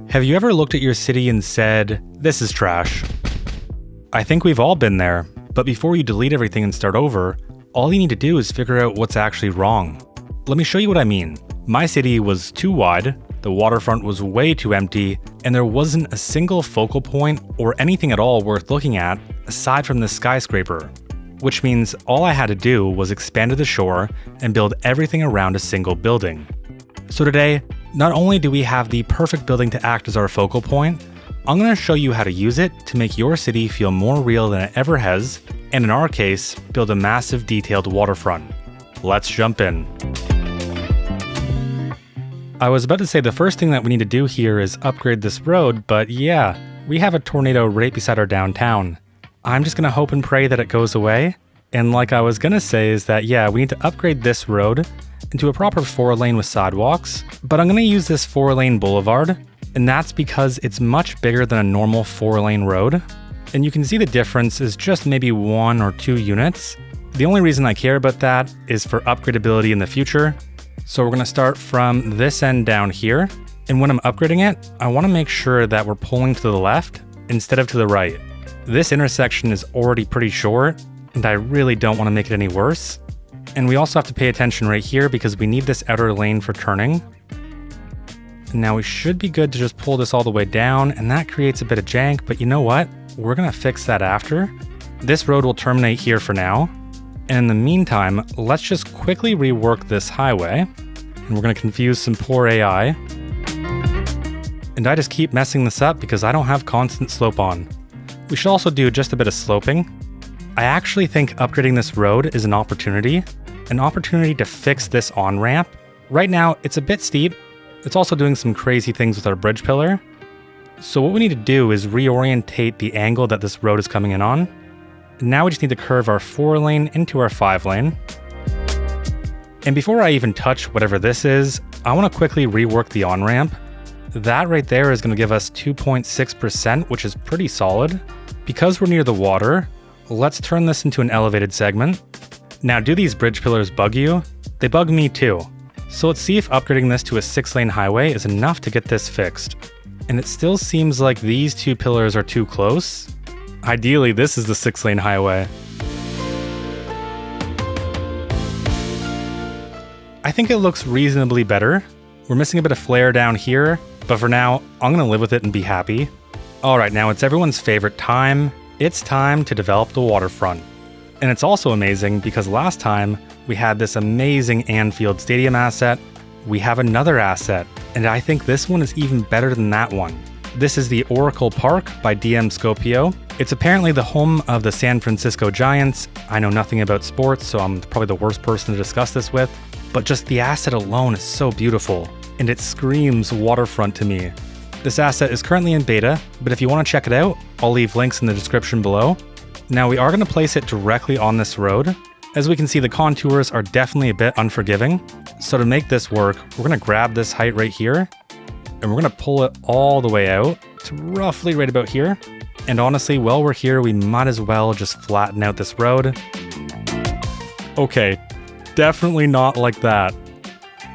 Have you ever looked at your city and said, "This is trash"? I think we've all been there, but before you delete everything and start over, all you need to do is figure out what's actually wrong. Let me show you what I mean. My city was too wide, the waterfront was way too empty, and there wasn't a single focal point or anything at all worth looking at aside from the skyscraper. Which means all I had to do was expand to the shore and build everything around a single building. So today, not only do we have the perfect building to act as our focal point, I'm going to show you how to use it to make your city feel more real than it ever has, and in our case, build a massive detailed waterfront. Let's jump in. I was about to say the first thing that we need to do here is upgrade this road, but yeah, we have a tornado right beside our downtown. I'm just going to hope and pray that it goes away. And like I was going to say is that yeah, we need to upgrade this road into a proper 4-lane with sidewalks, but I'm going to use this 4-lane boulevard, and that's because it's much bigger than a normal 4-lane road. And you can see the difference is just maybe 1 or 2 units. The only reason I care about that is for upgradability in the future. So we're going to start from this end down here, and when I'm upgrading it, I want to make sure that we're pulling to the left instead of to the right. This intersection is already pretty short, and I really don't want to make it any worse. And we also have to pay attention right here because we need this outer lane for turning. And now we should be good to just pull this all the way down, and that creates a bit of jank, but you know what? We're going to fix that after. This road will terminate here for now. And in the meantime, let's just quickly rework this highway. And we're going to confuse some poor AI. And I just keep messing this up because I don't have constant slope on. We should also do just a bit of sloping. I actually think upgrading this road is an opportunity to fix this on-ramp. Right now, it's a bit steep. It's also doing some crazy things with our bridge pillar. So what we need to do is reorientate the angle that this road is coming in on. Now we just need to curve our 4-lane into our 5-lane. And before I even touch whatever this is, I want to quickly rework the on-ramp. That right there is going to give us 2.6%, which is pretty solid. Because we're near the water, let's turn this into an elevated segment. Now, do these bridge pillars bug you? They bug me too. So let's see if upgrading this to a 6-lane highway is enough to get this fixed. And it still seems like these 2 pillars are too close. Ideally, this is the 6-lane highway. I think it looks reasonably better. We're missing a bit of flair down here, but for now, I'm gonna live with it and be happy. Alright, now it's everyone's favorite time. It's time to develop the waterfront. And it's also amazing because last time we had this amazing Anfield Stadium asset. We have another asset, and I think this one is even better than that one. This is the Oracle Park by DM Scopio. It's apparently the home of the San Francisco Giants. I know nothing about sports, so I'm probably the worst person to discuss this with, but just the asset alone is so beautiful, and it screams waterfront to me. This asset is currently in beta, but if you want to check it out, I'll leave links in the description below. Now we are going to place it directly on this road. As we can see, the contours are definitely a bit unforgiving. So to make this work, we're going to grab this height right here, and we're going to pull it all the way out to roughly right about here. And honestly, while we're here, we might as well just flatten out this road. Okay, definitely not like that.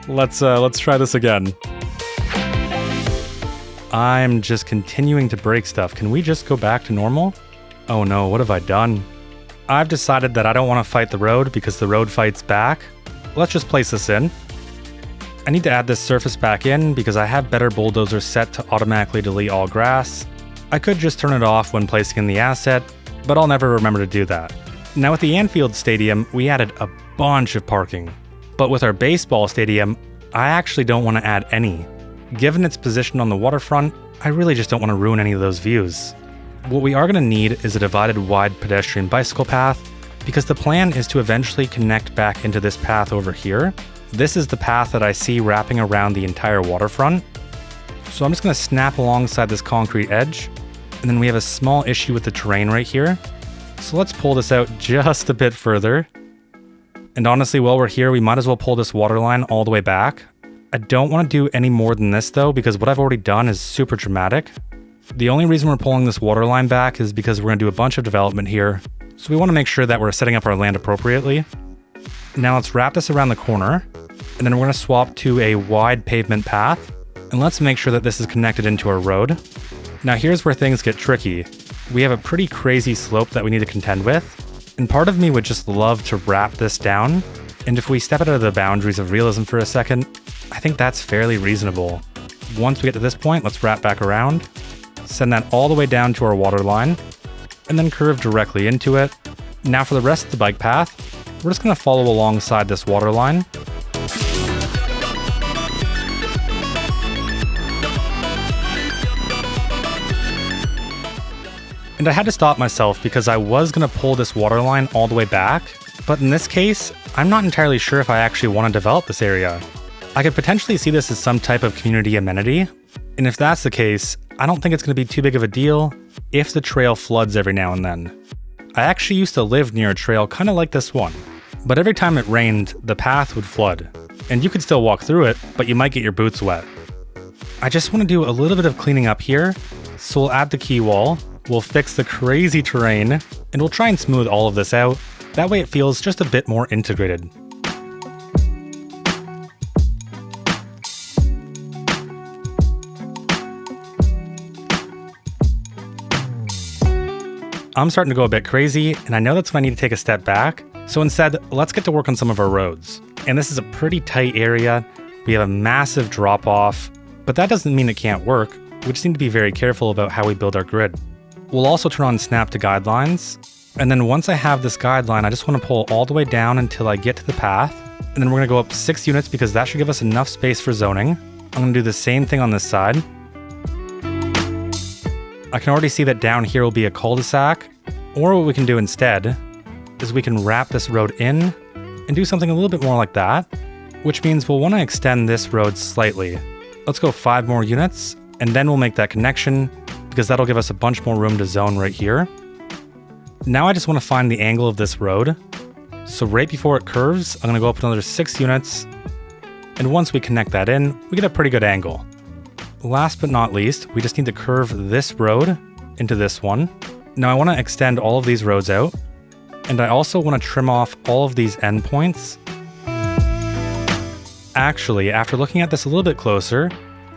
Let's try this again. I'm just continuing to break stuff. Can we just go back to normal? Oh no, what have I done? I've decided that I don't want to fight the road because the road fights back. Let's just place this in. I need to add this surface back in because I have better bulldozers set to automatically delete all grass. I could just turn it off when placing in the asset, but I'll never remember to do that. Now with the Anfield Stadium, we added a bunch of parking. But with our baseball stadium, I actually don't want to add any. Given its position on the waterfront, I really just don't want to ruin any of those views. What we are going to need is a divided wide pedestrian bicycle path, because the plan is to eventually connect back into this path over here. This is the path that I see wrapping around the entire waterfront. So I'm just going to snap alongside this concrete edge, and then we have a small issue with the terrain right here. So let's pull this out just a bit further. And honestly, while we're here, we might as well pull this water line all the way back. I don't want to do any more than this though, because what I've already done is super dramatic. The only reason we're pulling this water line back is because we're going to do a bunch of development here. So we want to make sure that we're setting up our land appropriately. Now let's wrap this around the corner, and then we're going to swap to a wide pavement path. And let's make sure that this is connected into our road. Now here's where things get tricky. We have a pretty crazy slope that we need to contend with, and part of me would just love to wrap this down, and if we step out of the boundaries of realism for a second, I think that's fairly reasonable. Once we get to this point, let's wrap back around, send that all the way down to our water line, and then curve directly into it. Now for the rest of the bike path, we're just going to follow alongside this water line. And I had to stop myself because I was going to pull this water line all the way back, but in this case, I'm not entirely sure if I actually want to develop this area. I could potentially see this as some type of community amenity, and if that's the case, I don't think it's going to be too big of a deal if the trail floods every now and then. I actually used to live near a trail kind of like this one, but every time it rained, the path would flood, and you could still walk through it, but you might get your boots wet. I just want to do a little bit of cleaning up here, so we'll add the key wall, we'll fix the crazy terrain, and we'll try and smooth all of this out. That way it feels just a bit more integrated. I'm starting to go a bit crazy, and I know that's when I need to take a step back. So instead, let's get to work on some of our roads. And this is a pretty tight area. We have a massive drop off, but that doesn't mean it can't work. We just need to be very careful about how we build our grid. We'll also turn on snap to guidelines. And then once I have this guideline, I just want to pull all the way down until I get to the path. And then we're going to go up 6 units because that should give us enough space for zoning. I'm going to do the same thing on this side. I can already see that down here will be a cul-de-sac. Or what we can do instead is we can wrap this road in and do something a little bit more like that, which means we'll want to extend this road slightly. Let's go 5 more units, and then we'll make that connection because that'll give us a bunch more room to zone right here. Now I just want to find the angle of this road. So right before it curves, I'm going to go up another 6 units. And once we connect that in, we get a pretty good angle. Last but not least, we just need to curve this road into this one. Now I want to extend all of these roads out. And I also want to trim off all of these endpoints. Actually, after looking at this a little bit closer,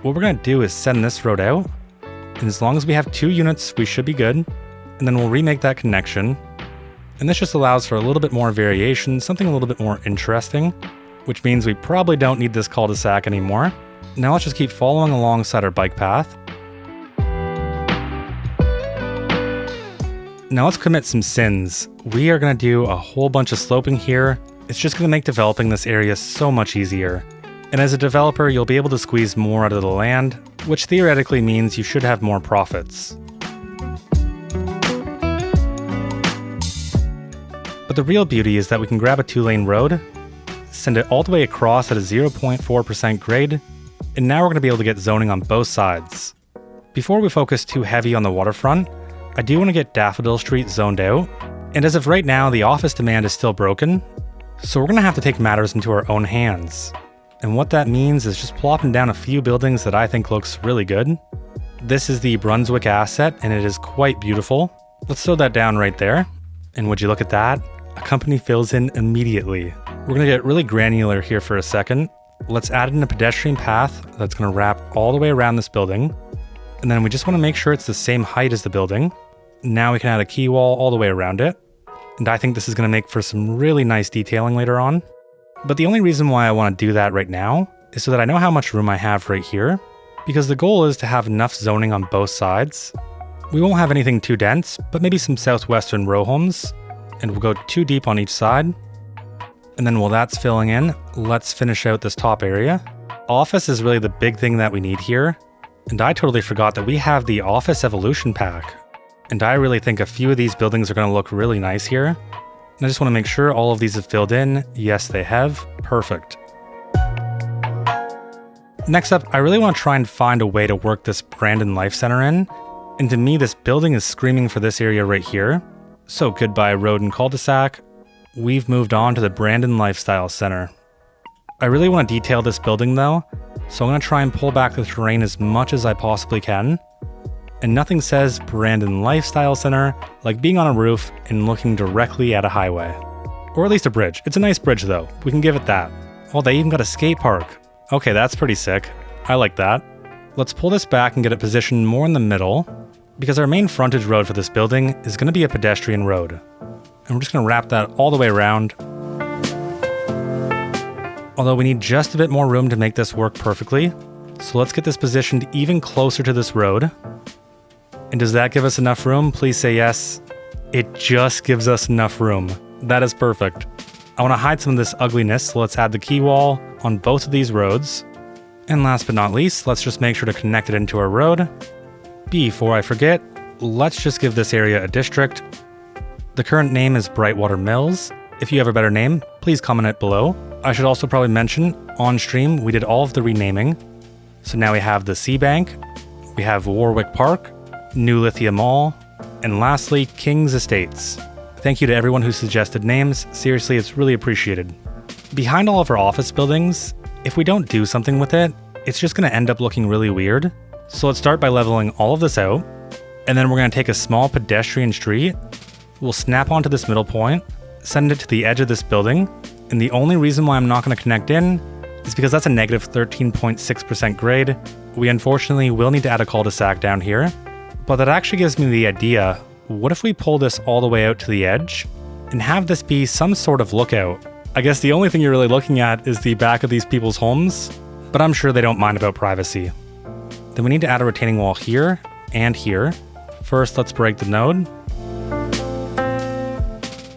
what we're going to do is send this road out. And as long as we have 2 units, we should be good. And then we'll remake that connection. And this just allows for a little bit more variation, something a little bit more interesting, which means we probably don't need this cul-de-sac anymore. Now let's just keep following alongside our bike path. Now let's commit some sins. We are going to do a whole bunch of sloping here. It's just going to make developing this area so much easier. And as a developer, you'll be able to squeeze more out of the land, which theoretically means you should have more profits. But the real beauty is that we can grab a 2-lane road, send it all the way across at a 0.4% grade, and now we're going to be able to get zoning on both sides. Before we focus too heavy on the waterfront, I do want to get Daffodil Street zoned out, and as of right now, the office demand is still broken, so we're going to have to take matters into our own hands. And what that means is just plopping down a few buildings that I think looks really good. This is the Brunswick asset, and it is quite beautiful. Let's throw that down right there. And would you look at that? A company fills in immediately. We're going to get really granular here for a second. Let's add in a pedestrian path that's going to wrap all the way around this building. And then we just want to make sure it's the same height as the building. Now we can add a key wall all the way around it. And I think this is going to make for some really nice detailing later on. But the only reason why I want to do that right now is so that I know how much room I have right here, because the goal is to have enough zoning on both sides. We won't have anything too dense, but maybe some southwestern row homes, and we'll go 2 deep on each side. And then while that's filling in, let's finish out this top area. Office is really the big thing that we need here, and I totally forgot that we have the Office Evolution Pack. And I really think a few of these buildings are going to look really nice here. And I just want to make sure all of these have filled in. Yes, they have. Perfect. Next up, I really want to try and find a way to work this Brandon Life Center in. And to me, this building is screaming for this area right here. So goodbye road and cul-de-sac. We've moved on to the Brandon Lifestyle Center. I really want to detail this building though, so I'm going to try and pull back the terrain as much as I possibly can. And nothing says Brandon Lifestyle Center like being on a roof and looking directly at a highway. Or at least a bridge. It's a nice bridge though, we can give it that. Oh, they even got a skate park. Okay, that's pretty sick. I like that. Let's pull this back and get it positioned more in the middle, because our main frontage road for this building is going to be a pedestrian road. And we're just going to wrap that all the way around. Although we need just a bit more room to make this work perfectly. So let's get this positioned even closer to this road. And does that give us enough room? Please say yes. It just gives us enough room. That is perfect. I want to hide some of this ugliness, so let's add the key wall on both of these roads. And last but not least, let's just make sure to connect it into our road. Before I forget, let's just give this area a district. The current name is Brightwater Mills. If you have a better name, please comment it below. I should also probably mention, on stream, we did all of the renaming. So now we have the Sea Bank, we have Warwick Park, New Lithia Mall, and lastly, King's Estates. Thank you to everyone who suggested names. Seriously, it's really appreciated. Behind all of our office buildings, if we don't do something with it, it's just going to end up looking really weird. So let's start by leveling all of this out, and then we're going to take a small pedestrian street. We'll snap onto this middle point, send it to the edge of this building, and the only reason why I'm not going to connect in is because that's a negative 13.6% grade. We unfortunately will need to add a cul-de-sac down here, but that actually gives me the idea, what if we pull this all the way out to the edge and have this be some sort of lookout? I guess the only thing you're really looking at is the back of these people's homes, but I'm sure they don't mind about privacy. Then we need to add a retaining wall here and here. First, let's break the node.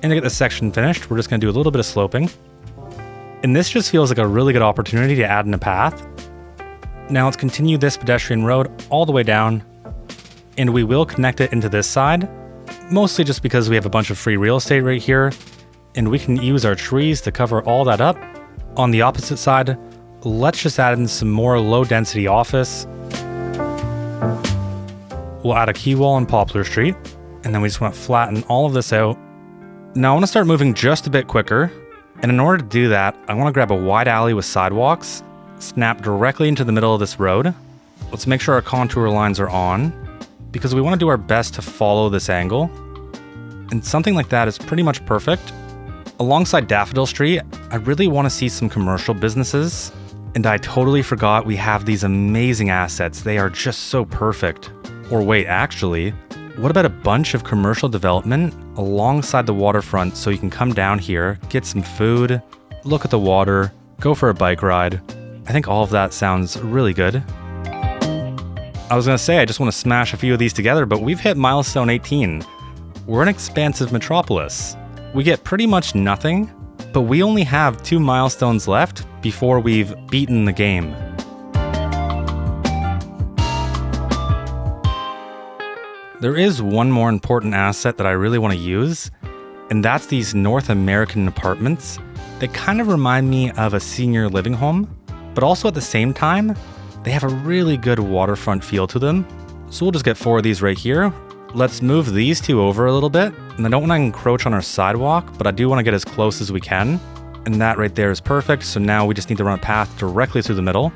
And to get this section finished, we're just going to do a little bit of sloping. And this just feels like a really good opportunity to add in a path. Now let's continue this pedestrian road all the way down, and we will connect it into this side, mostly just because we have a bunch of free real estate right here, and we can use our trees to cover all that up. On the opposite side, let's just add in some more low-density office. We'll add a key wall on Poplar Street, and then we just want to flatten all of this out. Now I want to start moving just a bit quicker, and in order to do that, I want to grab a wide alley with sidewalks, snap directly into the middle of this road. Let's make sure our contour lines are on, because we want to do our best to follow this angle. And something like that is pretty much perfect. Alongside Daffodil Street, I really want to see some commercial businesses, and I totally forgot we have these amazing assets. They are just so perfect. Or wait, actually, what about a bunch of commercial development alongside the waterfront so you can come down here, get some food, look at the water, go for a bike ride? I think all of that sounds really good. I was gonna say I just want to smash a few of these together, but we've hit milestone 18. We're an expansive metropolis. We get pretty much nothing, but we only have 2 milestones left before we've beaten the game. There is one more important asset that I really want to use, and that's these North American apartments. They kind of remind me of a senior living home, but also at the same time, they have a really good waterfront feel to them. So we'll just get 4 of these right here. Let's move these 2 over a little bit, and I don't want to encroach on our sidewalk, but I do want to get as close as we can. And that right there is perfect, so now we just need to run a path directly through the middle.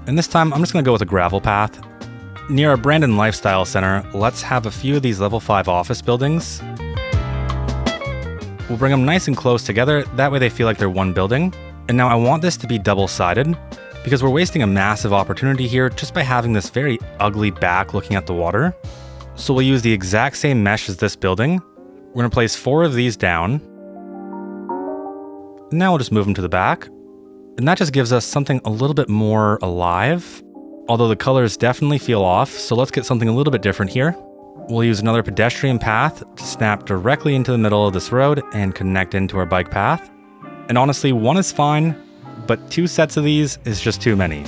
And this time, I'm just going to go with a gravel path. Near our Brandon Lifestyle Center, let's have a few of these level 5 office buildings. We'll bring them nice and close together, that way they feel like they're one building. And now I want this to be double-sided, because we're wasting a massive opportunity here just by having this very ugly back looking at the water. So we'll use the exact same mesh as this building. We're going to place 4 of these down. Now we'll just move them to the back. And that just gives us something a little bit more alive. Although the colors definitely feel off, so let's get something a little bit different here. We'll use another pedestrian path to snap directly into the middle of this road and connect into our bike path. And honestly, 1 is fine, but 2 sets of these is just too many.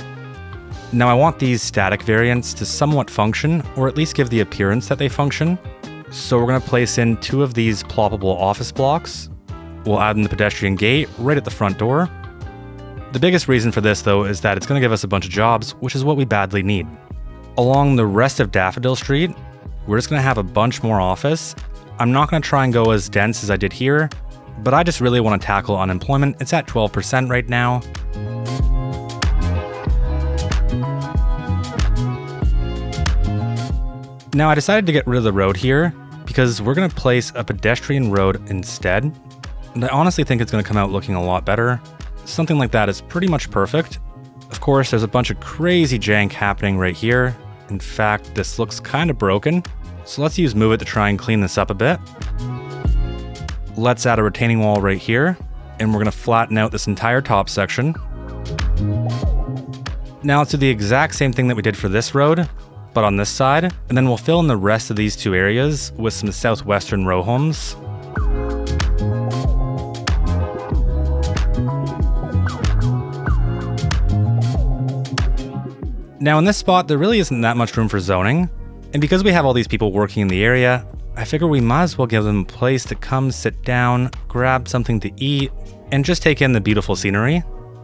Now I want these static variants to somewhat function, or at least give the appearance that they function. So we're going to place in 2 of these ploppable office blocks. We'll add in the pedestrian gate right at the front door. The biggest reason for this, though, is that it's going to give us a bunch of jobs, which is what we badly need. Along the rest of Daffodil Street, we're just going to have a bunch more office. I'm not going to try and go as dense as I did here, but I just really want to tackle unemployment. It's at 12% right now. Now I decided to get rid of the road here because we're going to place a pedestrian road instead. And I honestly think it's going to come out looking a lot better. Something like that is pretty much perfect. Of course, there's a bunch of crazy jank happening right here. In fact, this looks kind of broken. So let's use Move It to try and clean this up a bit. Let's add a retaining wall right here, and we're going to flatten out this entire top section. Now let's do the exact same thing that we did for this road, but on this side, and then we'll fill in the rest of these two areas with some southwestern row homes. Now in this spot, there really isn't that much room for zoning, and because we have all these people working in the area, I figure we might as well give them a place to come sit down, grab something to eat, and just take in the beautiful scenery,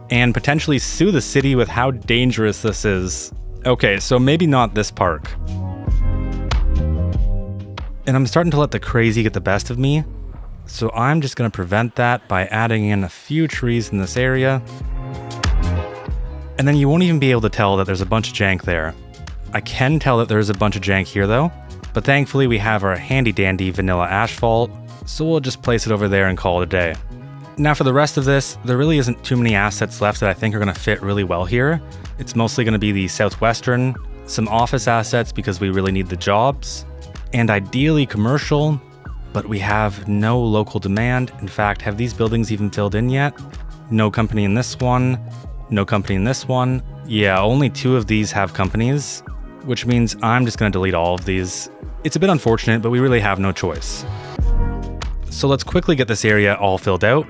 and potentially sue the city with how dangerous this is. Okay, so maybe not this park. And I'm starting to let the crazy get the best of me, so I'm just going to prevent that by adding in a few trees in this area. And then you won't even be able to tell that there's a bunch of jank there. I can tell that there's a bunch of jank here though, but thankfully we have our handy dandy vanilla asphalt, so we'll just place it over there and call it a day. Now for the rest of this, there really isn't too many assets left that I think are going to fit really well here. It's mostly going to be the southwestern, some office assets because we really need the jobs, and ideally commercial, but we have no local demand. In fact, have these buildings even filled in yet? No company in this one. No company in this one. Yeah, only 2 of these have companies, which means I'm just going to delete all of these. It's a bit unfortunate, but we really have no choice. So let's quickly get this area all filled out.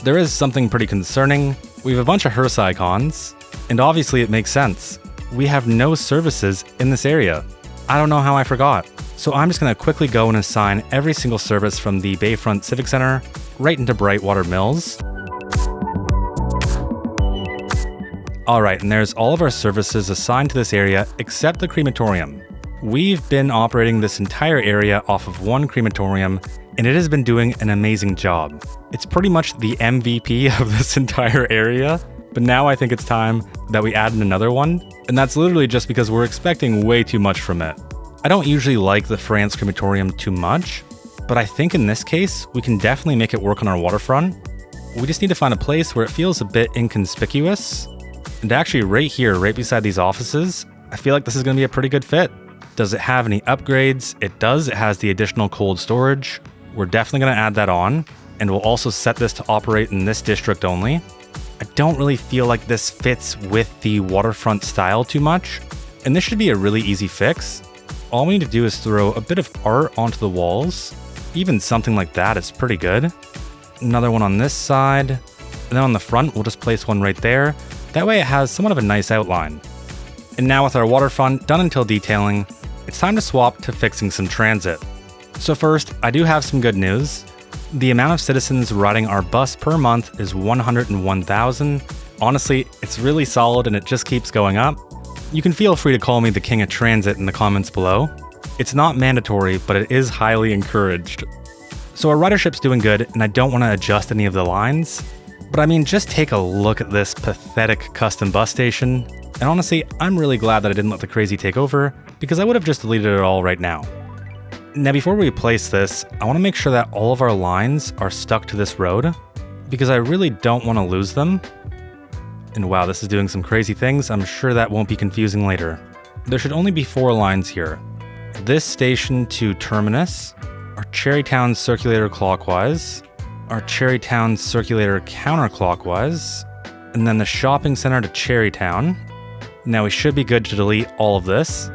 There is something pretty concerning. We have a bunch of hearse icons, and obviously it makes sense. We have no services in this area. I don't know how I forgot. So I'm just going to quickly go and assign every single service from the Bayfront Civic Center right into Brightwater Mills. Alright, and there's all of our services assigned to this area except the crematorium. We've been operating this entire area off of one crematorium, and it has been doing an amazing job. It's pretty much the MVP of this entire area, but now I think it's time that we add in another one, and that's literally just because we're expecting way too much from it. I don't usually like the France crematorium too much, but I think in this case, we can definitely make it work on our waterfront. We just need to find a place where it feels a bit inconspicuous, and actually right here, right beside these offices, I feel like this is going to be a pretty good fit. Does it have any upgrades? It does. It has the additional cold storage. We're definitely going to add that on, and we'll also set this to operate in this district only. I don't really feel like this fits with the waterfront style too much, and this should be a really easy fix. All we need to do is throw a bit of art onto the walls. Even something like that is pretty good. Another one on this side, and then on the front we'll just place one right there. That way it has somewhat of a nice outline. And now with our waterfront done until detailing, it's time to swap to fixing some transit. So first, I do have some good news. The amount of citizens riding our bus per month is 101,000. Honestly, it's really solid and it just keeps going up. You can feel free to call me the king of transit in the comments below. It's not mandatory, but it is highly encouraged. So our ridership's doing good, and I don't want to adjust any of the lines. But I mean, just take a look at this pathetic custom bus station. And honestly, I'm really glad that I didn't let the crazy take over, because I would have just deleted it all right now. Now before we replace this, I want to make sure that all of our lines are stuck to this road, because I really don't want to lose them. And wow, this is doing some crazy things. I'm sure that won't be confusing later. There should only be 4 lines here. This station to Terminus, our Cherrytown circulator clockwise, our Cherrytown circulator counterclockwise, and then the shopping center to Cherrytown. Now we should be good to delete all of this.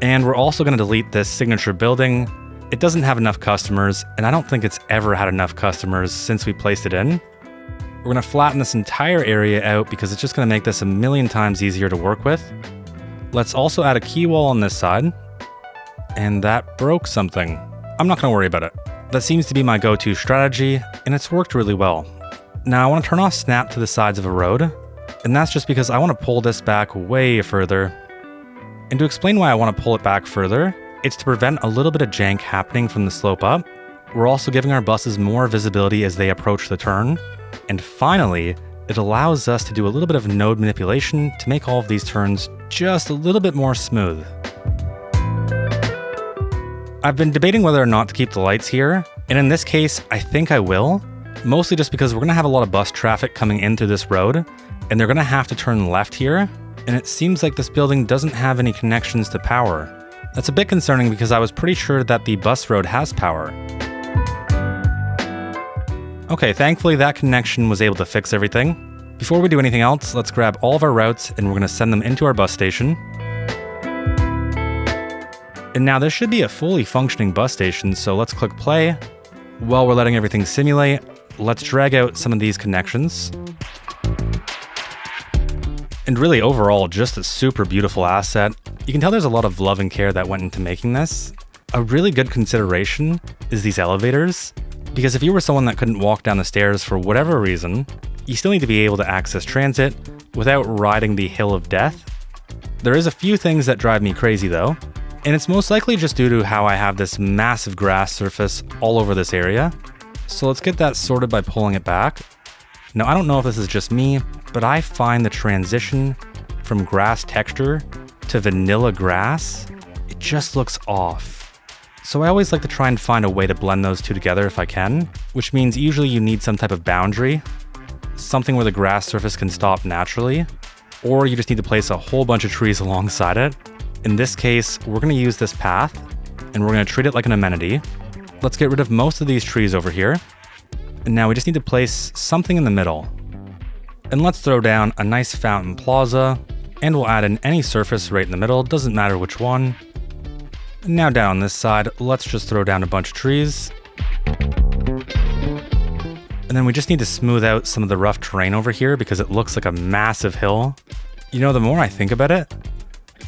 And we're also going to delete this signature building. It doesn't have enough customers, and I don't think it's ever had enough customers since we placed it in. We're going to flatten this entire area out because it's just going to make this a million times easier to work with. Let's also add a key wall on this side. And that broke something. I'm not going to worry about it. That seems to be my go-to strategy, and it's worked really well. Now I want to turn off snap to the sides of a road, and that's just because I want to pull this back way further. And to explain why I want to pull it back further, it's to prevent a little bit of jank happening from the slope up. We're also giving our buses more visibility as they approach the turn. And finally, it allows us to do a little bit of node manipulation to make all of these turns just a little bit more smooth. I've been debating whether or not to keep the lights here, and in this case, I think I will. Mostly just because we're going to have a lot of bus traffic coming in through this road, and they're going to have to turn left here, and it seems like this building doesn't have any connections to power. That's a bit concerning because I was pretty sure that the bus road has power. Okay, thankfully that connection was able to fix everything. Before we do anything else, let's grab all of our routes and we're going to send them into our bus station. And now this should be a fully functioning bus station, so let's click play. While we're letting everything simulate, let's drag out some of these connections. And really overall, just a super beautiful asset. You can tell there's a lot of love and care that went into making this. A really good consideration is these elevators, because if you were someone that couldn't walk down the stairs for whatever reason, you still need to be able to access transit without riding the hill of death. There is a few things that drive me crazy though, and it's most likely just due to how I have this massive grass surface all over this area. So let's get that sorted by pulling it back. Now I don't know if this is just me, but I find the transition from grass texture to vanilla grass, it just looks off. So I always like to try and find a way to blend those two together if I can, which means usually you need some type of boundary, something where the grass surface can stop naturally, or you just need to place a whole bunch of trees alongside it. In this case, we're going to use this path, and we're going to treat it like an amenity. Let's get rid of most of these trees over here. And now we just need to place something in the middle. And let's throw down a nice fountain plaza, and we'll add in any surface right in the middle, doesn't matter which one. And now down on this side, let's just throw down a bunch of trees. And then we just need to smooth out some of the rough terrain over here because it looks like a massive hill. You know, the more I think about it,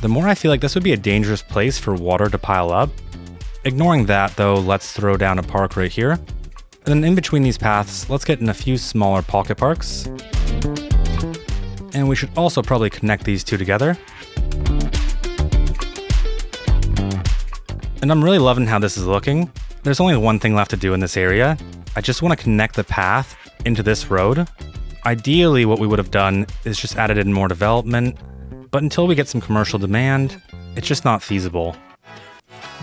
the more I feel like this would be a dangerous place for water to pile up. Ignoring that though, let's throw down a park right here. And then in between these paths, let's get in a few smaller pocket parks. And we should also probably connect these two together. And I'm really loving how this is looking. There's only one thing left to do in this area. I just want to connect the path into this road. Ideally, what we would have done is just added in more development, but until we get some commercial demand, it's just not feasible.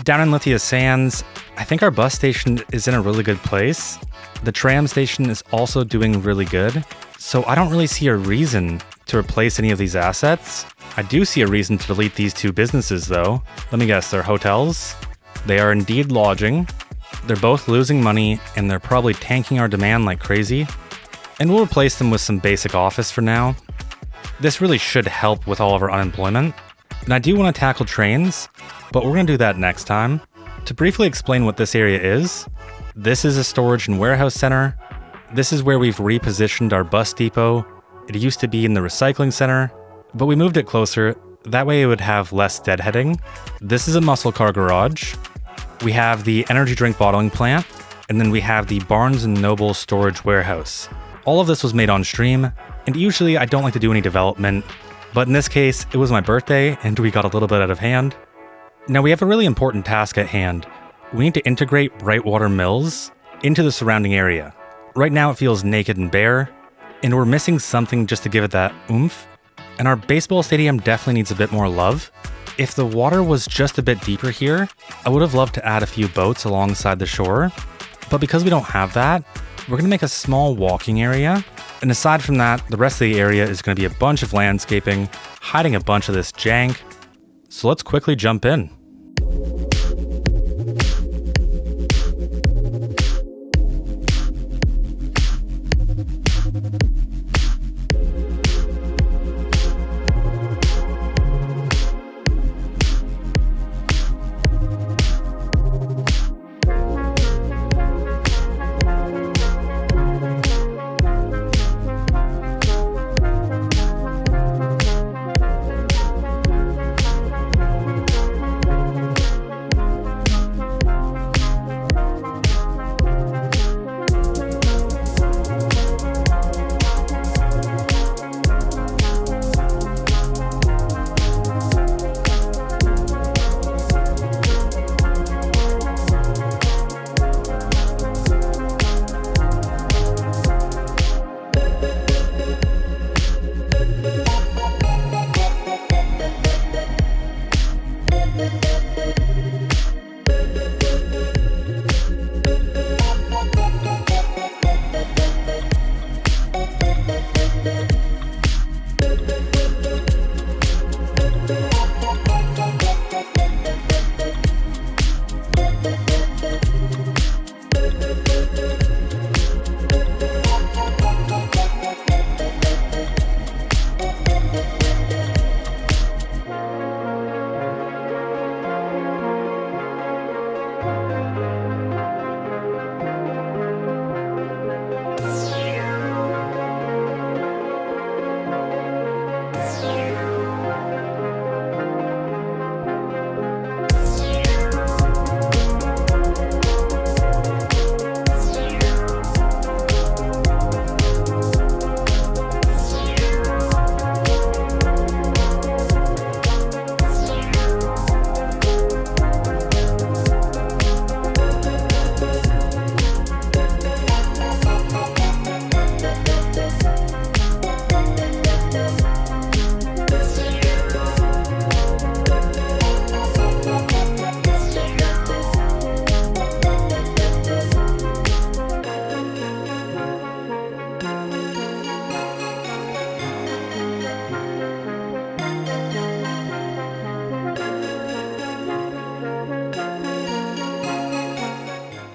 Down in Lithia Sands, I think our bus station is in a really good place. The tram station is also doing really good, so I don't really see a reason to replace any of these assets. I do see a reason to delete these two businesses though. Let me guess, they're hotels? They are indeed lodging. They're both losing money and they're probably tanking our demand like crazy. And we'll replace them with some basic office for now. This really should help with all of our unemployment. And I do want to tackle trains, but we're going to do that next time. To briefly explain what this area is, this is a storage and warehouse center. This is where we've repositioned our bus depot. It used to be in the recycling center, but we moved it closer. That way it would have less deadheading. This is a muscle car garage. We have the energy drink bottling plant, and then we have the Barnes & Noble storage warehouse. All of this was made on stream, and usually I don't like to do any development, but in this case, it was my birthday and we got a little bit out of hand. Now we have a really important task at hand. We need to integrate Brightwater Mills into the surrounding area. Right now it feels naked and bare, and we're missing something just to give it that oomph. And our baseball stadium definitely needs a bit more love. If the water was just a bit deeper here, I would have loved to add a few boats alongside the shore. But because we don't have that, we're going to make a small walking area. And aside from that, the rest of the area is going to be a bunch of landscaping, hiding a bunch of this jank. So let's quickly jump in.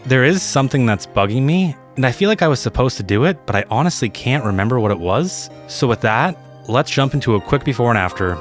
There is something that's bugging me, and I feel like I was supposed to do it, but I honestly can't remember what it was. So with that, let's jump into a quick before and after.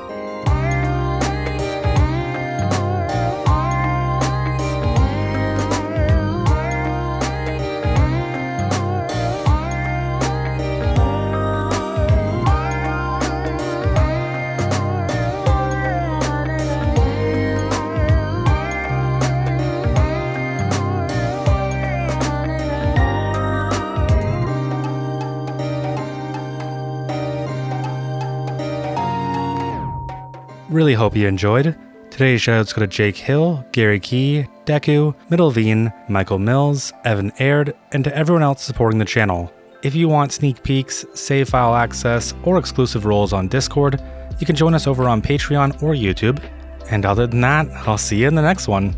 Really hope you enjoyed. Today's shoutouts go to Jake Hill, Gary Key, Deku, Middleveen, Michael Mills, Evan Aird, and to everyone else supporting the channel. If you want sneak peeks, save file access, or exclusive roles on Discord, you can join us over on Patreon or YouTube. And other than that, I'll see you in the next one.